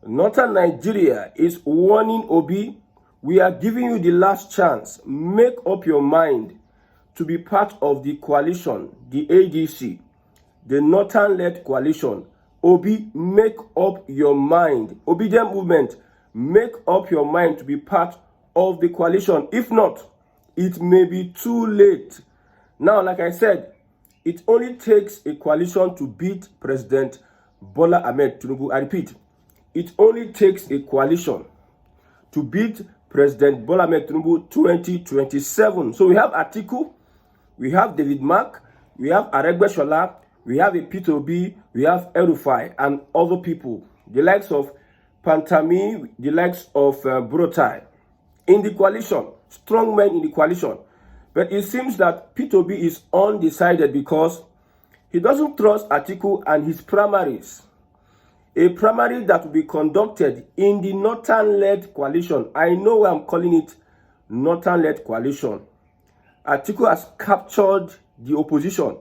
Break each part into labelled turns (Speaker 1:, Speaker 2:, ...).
Speaker 1: Northern Nigeria is warning Obi, we are giving you the last chance. Make up your mind to be part of the coalition, the ADC, the Northern-led coalition. Obi, make up your mind. Obedient movement, make up your mind to be part of the coalition. If not, it may be too late. Now, like I said, it only takes a coalition to beat President Bola Ahmed Tinubu. I repeat, it only takes a coalition to beat President Bola Ahmed Tinubu 2027. So we have Atiku, we have David Mark, we have Aregbesola, we have a Peter Obi, we have El-Rufai, and other people, the likes of Pantami, the likes of Brotai, in the coalition, strong men in the coalition. But it seems that Peter Obi is undecided because he doesn't trust Atiku and his primaries. A primary that will be conducted in the Northern-led coalition. I know why I'm calling it Northern-led coalition. Atiku has captured the opposition,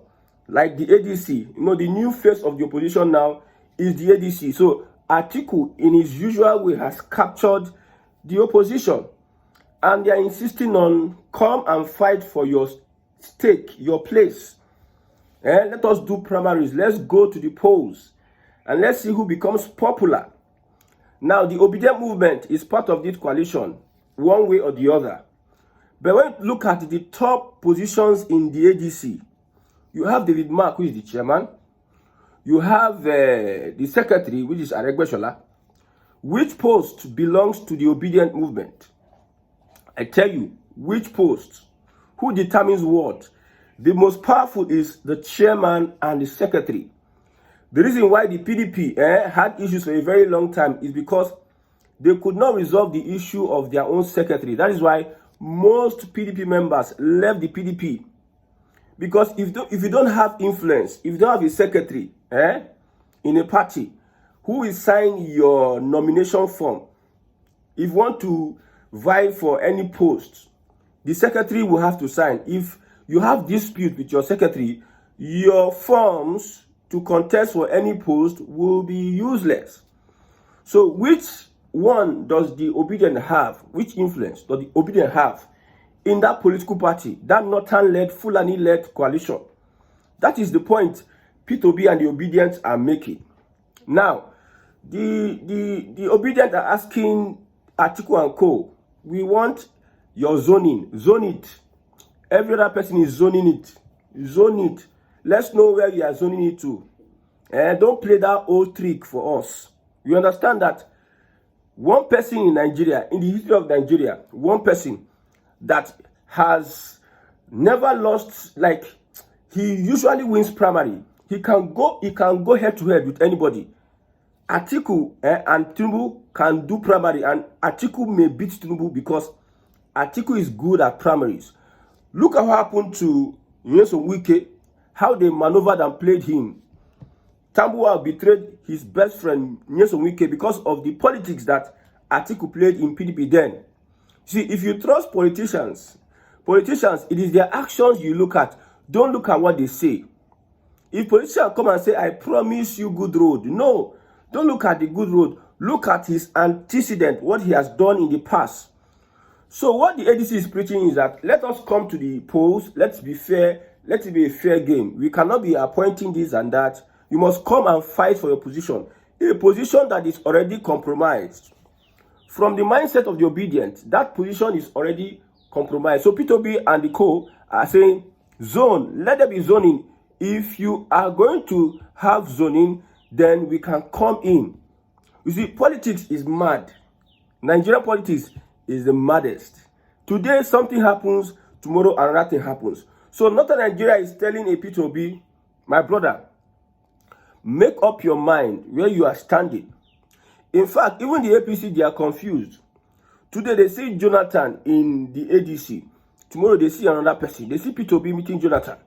Speaker 1: like the ADC. You know, the new face of the opposition now is the ADC. So Atiku, in his usual way, has captured the opposition. And they are insisting on come and fight for your stake, your place. Let us do primaries. Let's go to the polls. And let's see who becomes popular. Now, the obedient movement is part of this coalition, one way or the other. But when you look at the top positions in the ADC, you have David Mark, who is the chairman. You have the secretary, which is Aregbesola. Which post belongs to the obedient movement? I tell you, which post? Who determines what? The most powerful is the chairman and the secretary. The reason why the PDP had issues for a very long time is because they could not resolve the issue of their own secretary. That is why most PDP members left the PDP. Because if you don't have influence, if you don't have a secretary in a party who will sign your nomination form, if you want to vie for any post, the secretary will have to sign. If you have dispute with your secretary, your forms to contest for any post will be useless. So which one does the obedient have? Which influence does the obedient have in that political party, that Northern-led, Fulani-led coalition? That is the point Peter Obi and the obedient are making. Now, the obedient are asking Atiku and Co, we want your zoning. Zone it. Every other person is zoning it. Zone it. Let's know where you are zoning it to. Don't play that old trick for us. You understand that one person in Nigeria, in the history of Nigeria, one person that has never lost, like, he usually wins primary. He can go head to head with anybody. Atiku and Tinubu can do primary, and Atiku may beat Tinubu because Atiku is good at primaries. Look at what happened to Nyesom Wike, how they maneuvered and played him. Tambuwal betrayed his best friend Nyesom Wike because of the politics that Atiku played in PDP then. See, if you trust politicians, it is their actions you look at. Don't look at what they say. If politicians come and say, I promise you good road, no, don't look at the good road. Look at his antecedent, what he has done in the past. So what the ADC is preaching is that let us come to the polls. Let's be fair. Let it be a fair game. We cannot be appointing this and that. You must come and fight for your position. A position that is already compromised. From the mindset of the obedient, that position is already compromised. So Peter Obi and the co are saying, zone, let there be zoning. If you are going to have zoning, then we can come in. You see, politics is mad. Nigerian politics is the maddest. Today something happens, tomorrow another thing happens. So Northern Nigeria is telling a Peter Obi, my brother, make up your mind where you are standing. In fact, even the APC, they are confused. Today they see Jonathan in the ADC. Tomorrow they see another person. They see Peter Obi meeting Jonathan.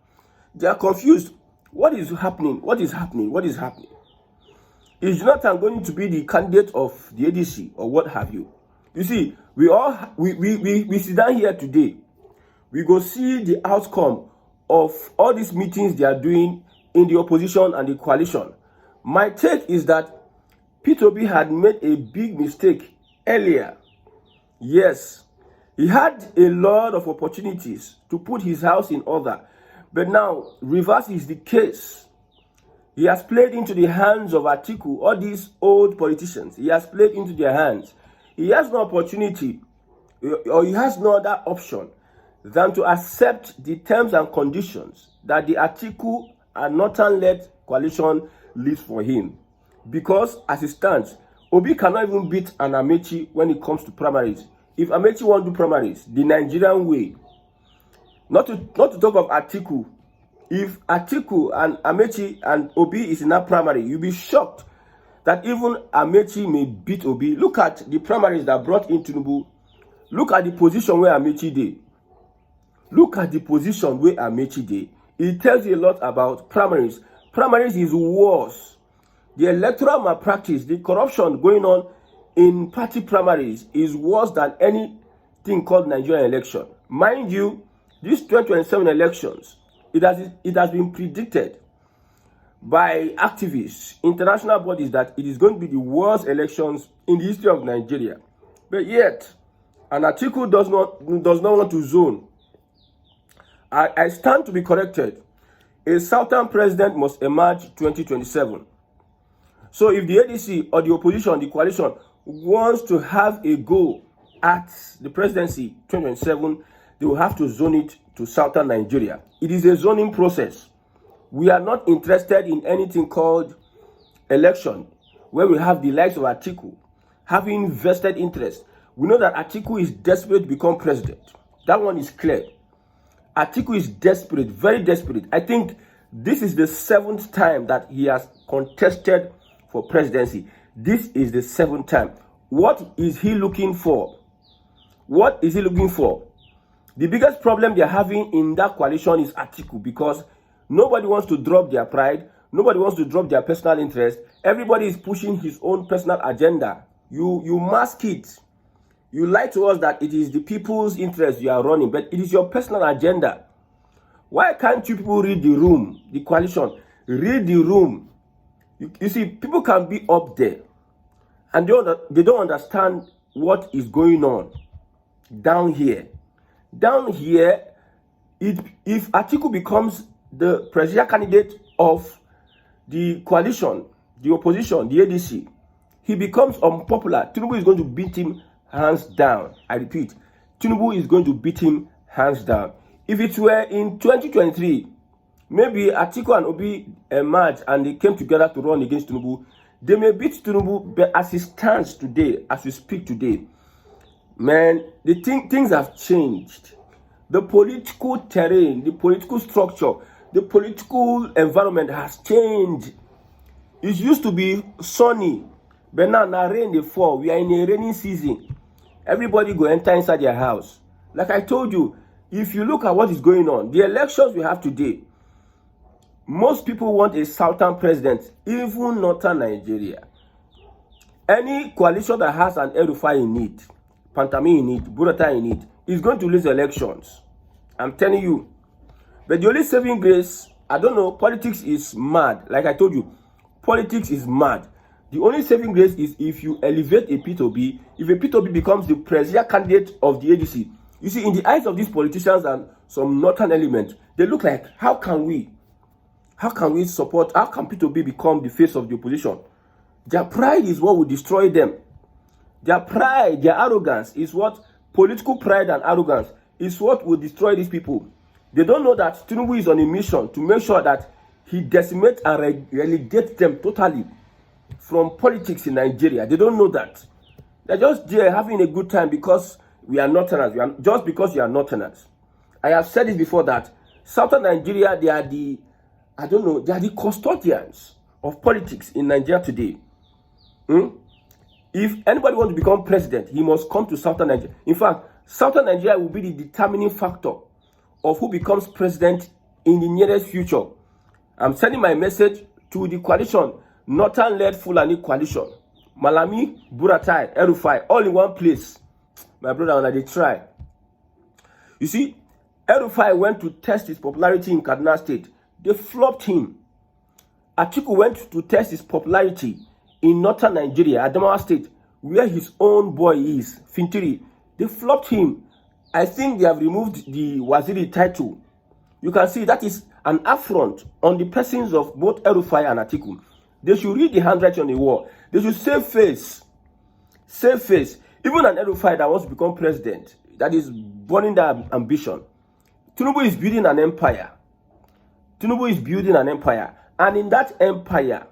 Speaker 1: They are confused. What is happening? What is happening? What is happening? Is Jonathan going to be the candidate of the ADC or what have you? You see, we sit down here today. We go see the outcome of all these meetings they are doing in the opposition and the coalition. My take is that Peter Obi had made a big mistake earlier. Yes, he had a lot of opportunities to put his house in order, but now reverse is the case. He has played into the hands of Atiku, all these old politicians. He has played into their hands. He has no opportunity, or he has no other option than to accept the terms and conditions that the Atiku and Northern-led coalition leaves for him. Because as it stands, Obi cannot even beat an Amechi when it comes to primaries. If Amechi won't do primaries, the Nigerian way, not to talk of Atiku, if Atiku and Amechi and Obi is in that primary, you'll be shocked that even Amechi may beat Obi. Look at the primaries that brought in Tinubu. Look at the position where Amechi did. Look at the position where Amechi did. It tells you a lot about primaries. Primaries is worse. The electoral malpractice, the corruption going on in party primaries is worse than anything called Nigerian election. Mind you, these 2027 elections, it has been predicted by activists, international bodies, that it is going to be the worst elections in the history of Nigeria. But yet, an Atiku does not want to zone. I stand to be corrected. A Southern president must emerge 2027. So if the ADC or the opposition, the coalition, wants to have a go at the presidency 2027, they will have to zone it to Southern Nigeria. It is a zoning process. We are not interested in anything called election, where we have the likes of Atiku having vested interest. We know that Atiku is desperate to become president. That one is clear. Atiku is desperate, very desperate. I think this is the 7th time that he has contested for presidency. This is the 7th time. What is he looking for? What is he looking for? The biggest problem they're having in that coalition is Atiku, because nobody wants to drop their pride. Nobody wants to drop their personal interest. Everybody is pushing his own personal agenda. You mask it. You lie to us that it is the people's interest you are running, but it is your personal agenda. Why can't you people read the room, the coalition? Read the room. You see, people can be up there and they don't understand what is going on down here. Down here, if Atiku becomes the presidential candidate of the coalition, the opposition, the ADC, he becomes unpopular. Tinubu is going to beat him hands down. I repeat, Tinubu is going to beat him hands down. If it were in 2023, maybe Atiku and Obi emerged and they came together to run against Tinubu, they may beat Tinubu, but as it stands today, as we speak today, man, the things have changed. The political terrain, the political structure, the political environment has changed. It used to be sunny, but now rain dey fall. We are in a rainy season. Everybody go enter inside their house. Like I told you, if you look at what is going on, the elections we have today, most people want a Southern president, even Northern Nigeria. Any coalition that has an El-Rufai in it, Pantami in it, Burata in it, is going to lose elections. I'm telling you. But the only saving grace, I don't know, politics is mad. Like I told you, politics is mad. The only saving grace is if you elevate a P2B, if a P2B becomes the presidential candidate of the ADC. You see, in the eyes of these politicians and some northern elements, they look like, how can we support, how can P2B become the face of the opposition? Their pride is what will destroy them. Their pride, their arrogance is what, political pride and arrogance is what will destroy these people. They don't know that Tinubu is on a mission to make sure that he decimates and relegates them totally from politics in Nigeria. They don't know that. They're just there having a good time because we are Northerners. Just because we are Northerners. I have said it before that Southern Nigeria, they are the custodians of politics in Nigeria today. If anybody wants to become president, he must come to Southern Nigeria. In fact, Southern Nigeria will be the determining factor of who becomes president in the nearest future. I'm sending my message to the coalition, Northern-led Fulani coalition. Malami, Buratai, El-Rufai, all in one place. My brother, when they try. You see, El-Rufai went to test his popularity in Kaduna State. They flopped him. Atiku went to test his popularity in northern Nigeria, Adamawa State, where his own boy is, Fintiri. They flopped him. I think they have removed the Waziri title. You can see that is an affront on the persons of both El-Rufai and Atiku. They should read the handwriting on the wall. They should save face. Save face. Even an El-Rufai that wants to become president, that is burning their ambition. Tinubu is building an empire. Tinubu is building an empire. And in that empire,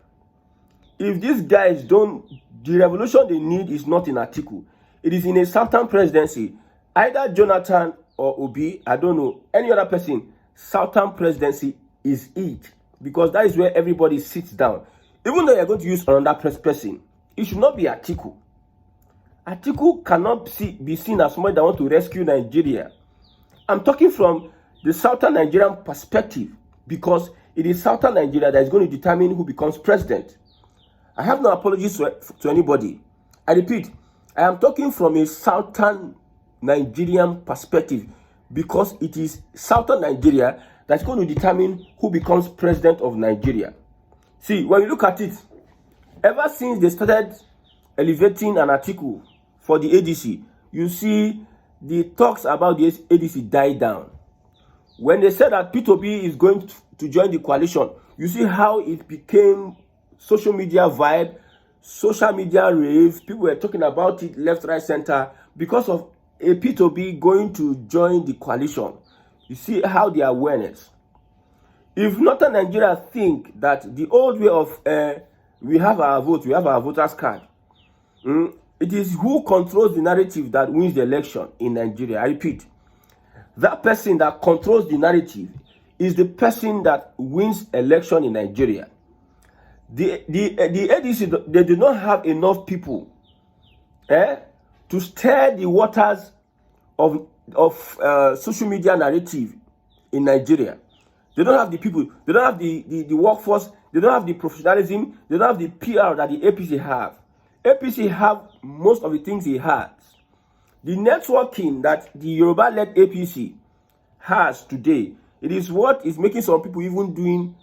Speaker 1: if these guys don't, the revolution they need is not in Atiku. It is in a Southern presidency. Either Jonathan or Obi, I don't know, any other person, Southern presidency is it. Because that is where everybody sits down. Even though you're going to use another person, it should not be Atiku. Atiku cannot be seen as somebody that wants to rescue Nigeria. I'm talking from the Southern Nigerian perspective, because it is Southern Nigeria that is going to determine who becomes president. I have no apologies to anybody. I repeat, I am talking from a Southern Nigerian perspective, because it is Southern Nigeria that's going to determine who becomes president of Nigeria. See, when you look at it, ever since they started elevating an article for the ADC, you see the talks about the ADC die down. When they said that P2B is going to join the coalition, you see how it became social media vibe, social media rave. People were talking about it left, right, center because of a P2B going to join the coalition. You see how the awareness. If Northern Nigeria think that the old way of we have our vote, we have our voters card, it is who controls the narrative that wins the election in Nigeria. I repeat, that person that controls the narrative is the person that wins election in Nigeria. The ADC, they do not have enough people to stir the waters of social media narrative in Nigeria. They don't have the people, they don't have the workforce, they don't have the professionalism, they don't have the PR that the APC have. APC have most of the things he has. The networking that the Yoruba-led APC has today, it is what is making some people even doing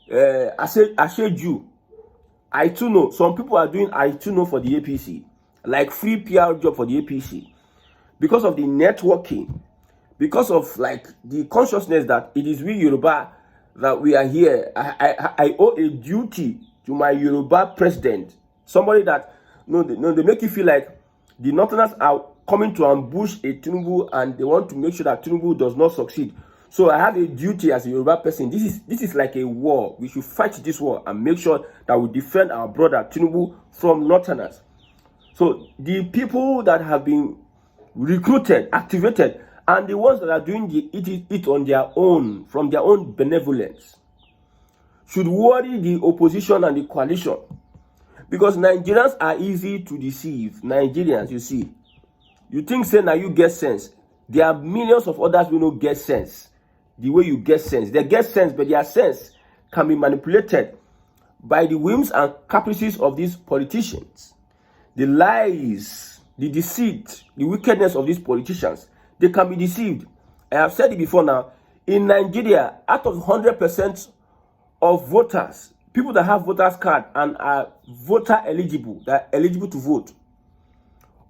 Speaker 1: Asheju. I too know. Some people are doing I too know for the APC. Like free PR job for the APC. Because of the networking. Because of like the consciousness that it is we Yoruba that we are here. I owe a duty to my Yoruba president. Somebody that, they make you feel like the Northerners are coming to ambush a Tinubu and they want to make sure that Tinubu does not succeed. So I have a duty as a Yoruba person. This is like a war. We should fight this war and make sure that we defend our brother Tinubu from Northerners. So the people that have been recruited, activated, and the ones that are doing it on their own, from their own benevolence, should worry the opposition and the coalition. Because Nigerians are easy to deceive. Nigerians, you see. You think, say, now you get sense. There are millions of others who don't get sense. The way you get sense. They get sense, but their sense can be manipulated by the whims and caprices of these politicians. The lies, the deceit, the wickedness of these politicians, they can be deceived. I have said it before now. In Nigeria, out of 100% of voters, people that have voters card and are voter eligible, that are eligible to vote,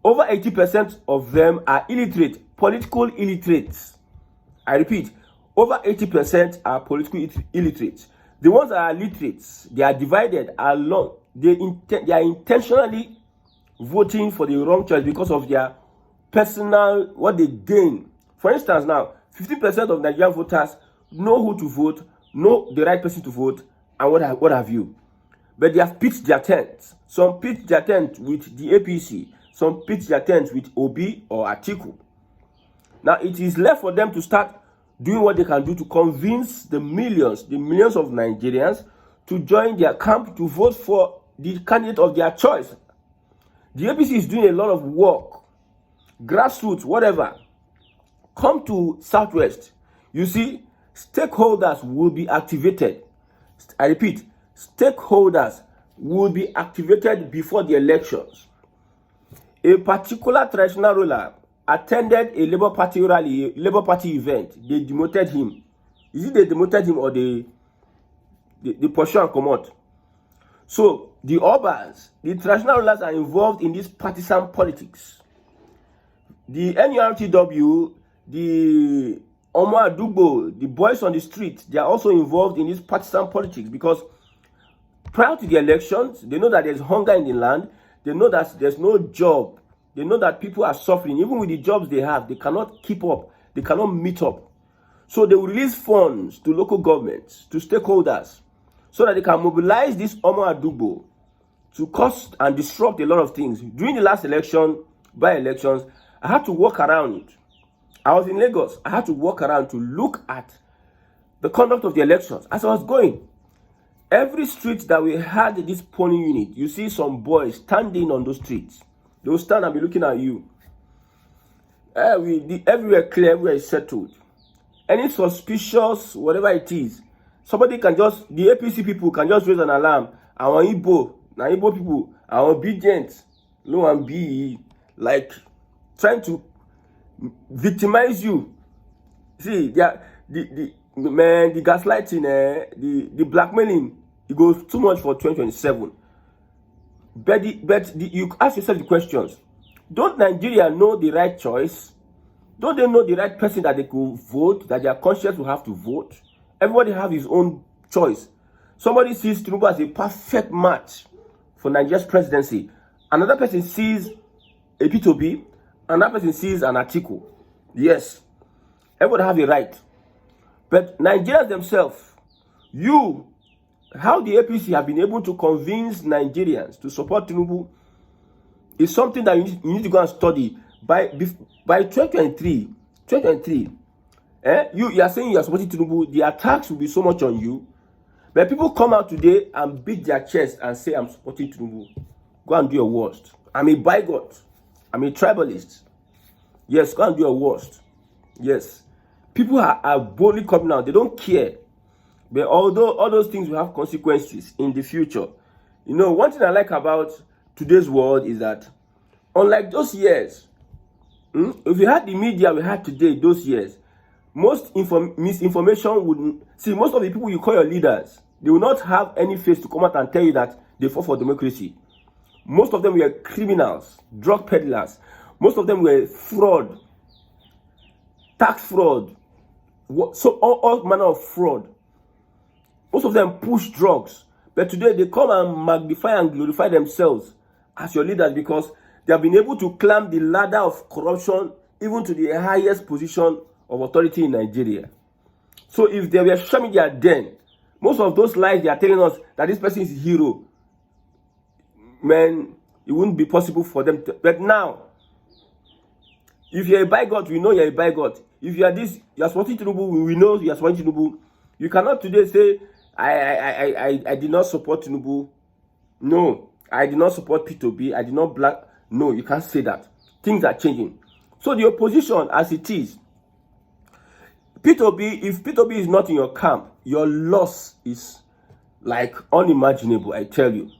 Speaker 1: over 80% of them are illiterate, political illiterates. I repeat, over 80% are political illiterates. The ones that are literates, they are divided along. They are intentionally voting for the wrong choice because of their personal, what they gain. For instance, now, 50% of Nigerian voters know who to vote, know the right person to vote, and what have you. But they have pitched their tents. Some pitched their tent with the APC. Some pitched their tents with Obi or Atiku. Now, it is left for them to start doing what they can do to convince the millions of Nigerians to join their camp to vote for the candidate of their choice. The APC is doing a lot of work, grassroots, whatever. Come to Southwest. You see, stakeholders will be activated. I repeat, stakeholders will be activated before the elections. A particular traditional ruler attended a Labour Party rally, a Labour Party event. They demoted him. Is it they demoted him or they pursue and come out? So the Obas, the traditional rulers, are involved in this partisan politics. The NURTW, the Omo Adugbo, the boys on the street, they are also involved in this partisan politics, because prior to the elections, they know that there's hunger in the land. They know that there's no job. They know that people are suffering. Even with the jobs they have, they cannot keep up. They cannot meet up. So they will release funds to local governments, to stakeholders, so that they can mobilize this Omo Adugbo to cause and disrupt a lot of things. During the last election, by elections, I had to walk around. I was in Lagos. I had to walk around to look at the conduct of the elections. As I was going, every street that we had this polling unit, you see some boys standing on those streets. They will stand and be looking at you. Everywhere clear, everywhere is settled. Any suspicious, whatever it is, somebody can just, the APC people can just raise an alarm. Our Igbo people are obedient, low and be like trying to victimize you. See, the gaslighting, the blackmailing, it goes too much for 2027. But you ask yourself the questions. Don't Nigeria know the right choice? Don't they know the right person that they could vote, that their conscience will have to vote? Everybody have his own choice. Somebody sees Tinubu as a perfect match for Nigeria's presidency. Another person sees a P2B. Another person sees an Atiku. Yes, everybody have a right. But Nigerians themselves, how the APC have been able to convince Nigerians to support Tinubu is something that you need to go and study. By 2023, you are saying you are supporting Tinubu, the attacks will be so much on you. But people come out today and beat their chest and say, I'm supporting Tinubu. Go and do your worst. I'm a bigot. I'm a tribalist. Yes, go and do your worst. Yes. People are boldly coming out. They don't care. But although all those things will have consequences in the future, one thing I like about today's world is that, unlike those years, if you had the media we had today, those years, most misinformation wouldn't. See, most of the people you call your leaders, they will not have any face to come out and tell you that they fought for democracy. Most of them were criminals, drug peddlers. Most of them were fraud, tax fraud, so all manner of fraud. Most of them push drugs. But today they come and magnify and glorify themselves as your leaders, because they have been able to climb the ladder of corruption even to the highest position of authority in Nigeria. So if they were social media then, most of those lies they are telling us that this person is a hero, man, it wouldn't be possible for them to. But now, if you're a bigot, we know you're a bigot. If you are this, you are supporting Tinubu, we know you are supporting Tinubu. You cannot today say, I did not support Tinubu. No, I did not support P2B. I did not black. No, you can't say that. Things are changing. So the opposition, as it is, P2B, if P2B is not in your camp, your loss is like unimaginable, I tell you.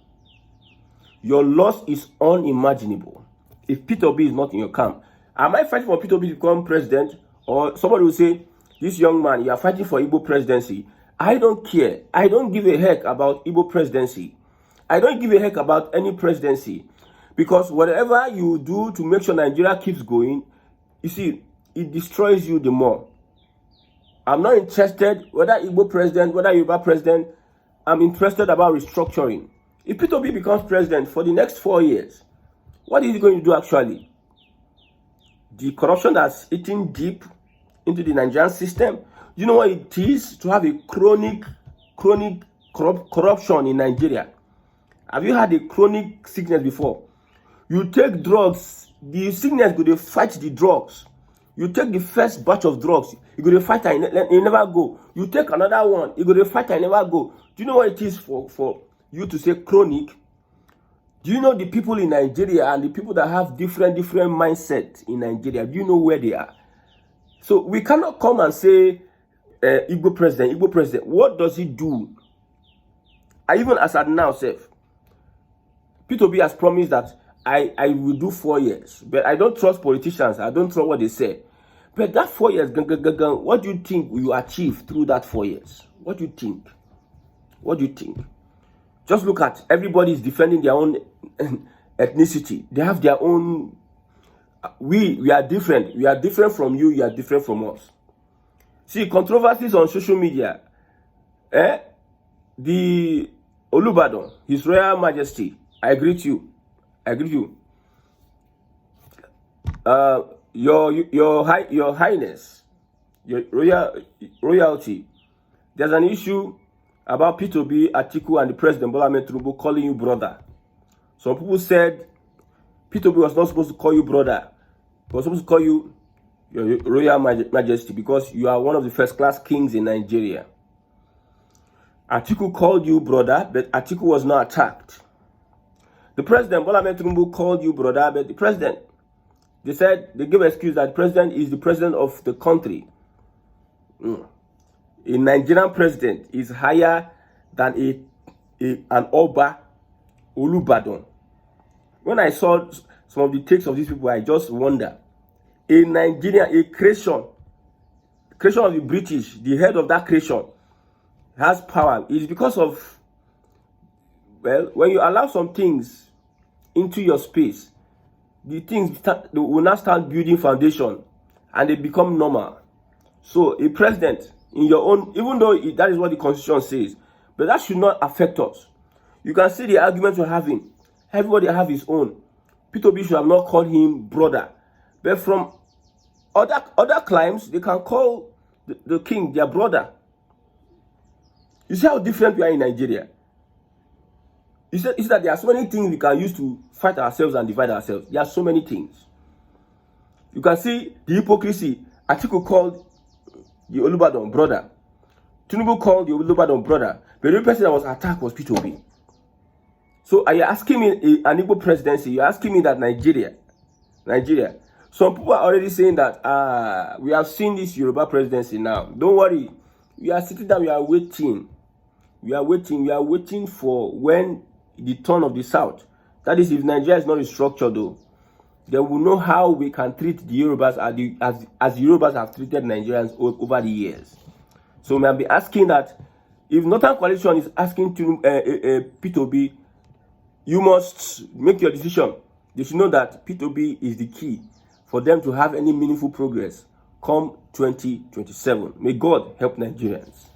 Speaker 1: Your loss is unimaginable if P2B is not in your camp. Am I fighting for P2B to become president? Or somebody will say, this young man, you are fighting for Igbo presidency. I don't care. I don't give a heck about Igbo presidency. I don't give a heck about any presidency. Because whatever you do to make sure Nigeria keeps going, you see, it destroys you the more. I'm not interested whether Igbo president, whether Yoruba president. I'm interested about restructuring. If P2B becomes president for the next 4 years, what is he going to do actually? The corruption that's eating deep into the Nigerian system. You know what it is to have a chronic corruption in Nigeria? Have you had a chronic sickness before? You take drugs, the sickness go to fight the drugs. You take the first batch of drugs, you go to fight and you never go. You take another one, you go to fight and never go. Do you know what it is for you to say chronic? Do you know the people in Nigeria and the people that have different mindset in Nigeria? Do you know where they are? So we cannot come and say Igbo president. What does he do? Even as at now, P2B has promised that I will do 4 years. But I don't trust politicians. I don't trust what they say. But that 4 years, what do you think you achieve through that 4 years? What do you think? What do you think? Just look at everybody is defending their own ethnicity. They have their own. We are different. We are different from you. You are different from us. See, controversies on social media. The Olubadan, His Royal Majesty, I greet you. I greet you. Your Highness, your royalty. There's an issue about P2B, Atiku, and the President Bola Ahmed Tinubu calling you brother. Some people said P2B was not supposed to call you brother. He was supposed to call you your Royal Majesty because you are one of the first-class kings in Nigeria. Atiku called you brother, but Atiku was not attacked. The President Bola Ahmed Tinubu called you brother, but the President, they said, they gave an excuse that the President is the President of the country. A Nigerian President is higher than an Oba Olubadan. When I saw some of the takes of these people, I just wonder. A Nigerian, a creation of the British, the head of that creation, has power. It's because of, well, when you allow some things into your space, the things they will not start building foundation and they become normal. So a president in your own, even though that is what the constitution says, but that should not affect us. You can see the arguments we're having. Everybody have his own. P2B should have not called him brother. But from other climes, they can call the king their brother. You see how different we are in Nigeria? You see that there are so many things we can use to fight ourselves and divide ourselves. There are so many things. You can see the hypocrisy. Atiku called the Olubadan brother. Tinubu called the Olubadan brother. But the person that was attacked was P2B. So are you asking me an Igbo presidency? You're asking me that Nigeria. Some people are already saying that we have seen this Yoruba presidency now. Don't worry. We are sitting down, we are waiting. We are waiting for when the turn of the South. That is, if Nigeria is not restructured though, they will know how we can treat the Yorubas as Yorubas have treated Nigerians over the years. So we will be asking that if Northern Coalition is asking to P2B, you must make your decision. They should know that P2B is the key for them to have any meaningful progress come 2027. May God help Nigerians.